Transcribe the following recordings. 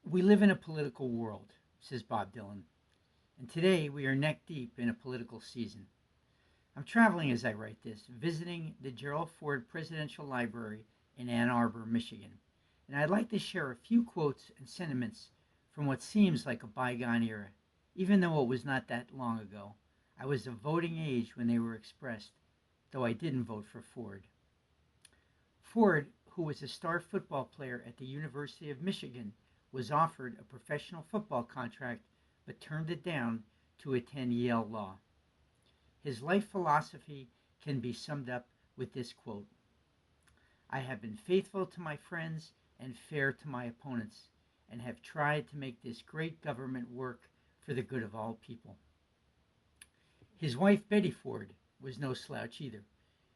We live in a political world, says Bob Dylan, and today we are neck deep in a political season. I'm traveling as I write this, visiting the Gerald Ford Presidential Library in Ann Arbor, Michigan, and I'd like to share a few quotes and sentiments from what seems like a bygone era, even though it was not that long ago. I was of voting age when they were expressed, though I didn't vote for Ford. Ford, who was a star football player at the University of Michigan, was offered a professional football contract but turned it down to attend Yale Law. His life philosophy can be summed up with this quote: I have been faithful to my friends and fair to my opponents, and have tried to make this great government work for the good of all people. His wife, Betty Ford, was no slouch either.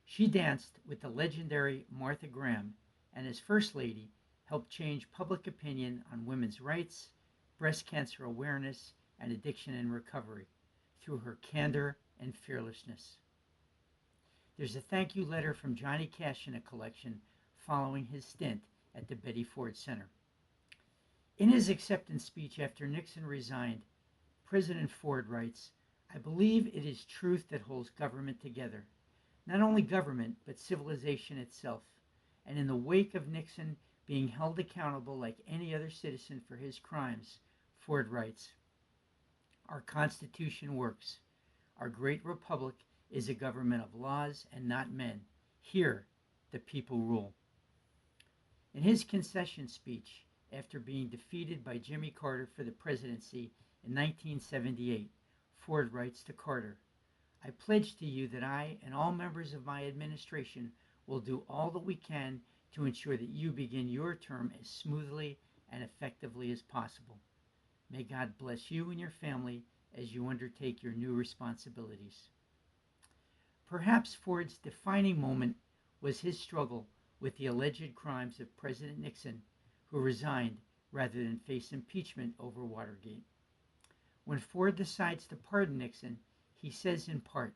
She danced with the legendary Martha Graham, and as First Lady, helped change public opinion on women's rights, breast cancer awareness, and addiction and recovery through her candor and fearlessness. There's a thank you letter from Johnny Cash in a collection following his stint at the Betty Ford Center. In his acceptance speech after Nixon resigned, President Ford writes, I believe it is truth that holds government together, not only government, but civilization itself. And in the wake of Nixon being held accountable like any other citizen for his crimes, Ford writes, our Constitution works. Our great republic is a government of laws and not men. Here, the people rule. In his concession speech, after being defeated by Jimmy Carter for the presidency in 1978, Ford writes to Carter, I pledge to you that I and all members of my administration will do all that we can to ensure that you begin your term as smoothly and effectively as possible. May God bless you and your family as you undertake your new responsibilities. Perhaps Ford's defining moment was his struggle with the alleged crimes of President Nixon, who resigned rather than face impeachment over Watergate. When Ford decides to pardon Nixon, he says in part,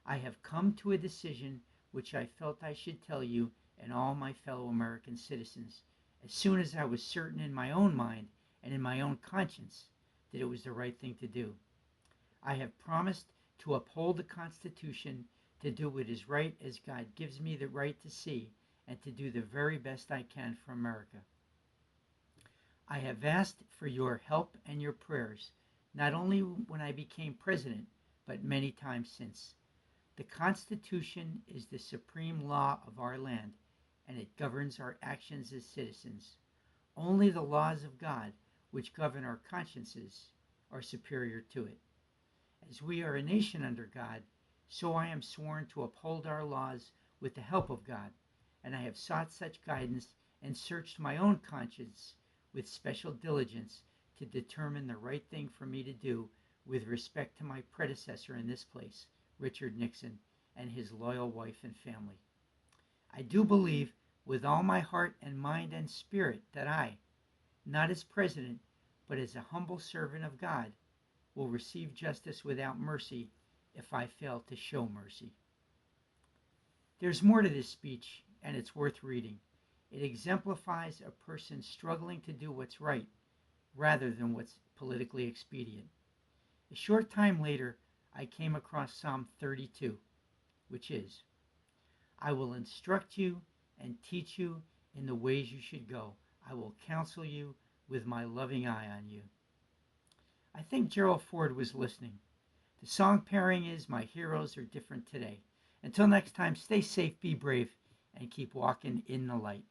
I have come to a decision which I felt I should tell you and all my fellow American citizens, as soon as I was certain in my own mind and in my own conscience that it was the right thing to do. I have promised to uphold the Constitution, to do what is right as God gives me the right to see, and to do the very best I can for America. I have asked for your help and your prayers, not only when I became president, but many times since. The Constitution is the supreme law of our land, and it governs our actions as citizens. Only the laws of God, which govern our consciences, are superior to it. As we are a nation under God, so I am sworn to uphold our laws with the help of God, and I have sought such guidance and searched my own conscience with special diligence to determine the right thing for me to do with respect to my predecessor in this place, Richard Nixon, and his loyal wife and family. I do believe with all my heart and mind and spirit that I, not as president, but as a humble servant of God, will receive justice without mercy if I fail to show mercy. There's more to this speech, and it's worth reading. It exemplifies a person struggling to do what's right rather than what's politically expedient. A short time later, I came across Psalm 32, which is, I will instruct you and teach you in the ways you should go. I will counsel you with my loving eye on you. I think Gerald Ford was listening. The song pairing is My Heroes Are Different Today. Until next time, stay safe, be brave, and keep walking in the light.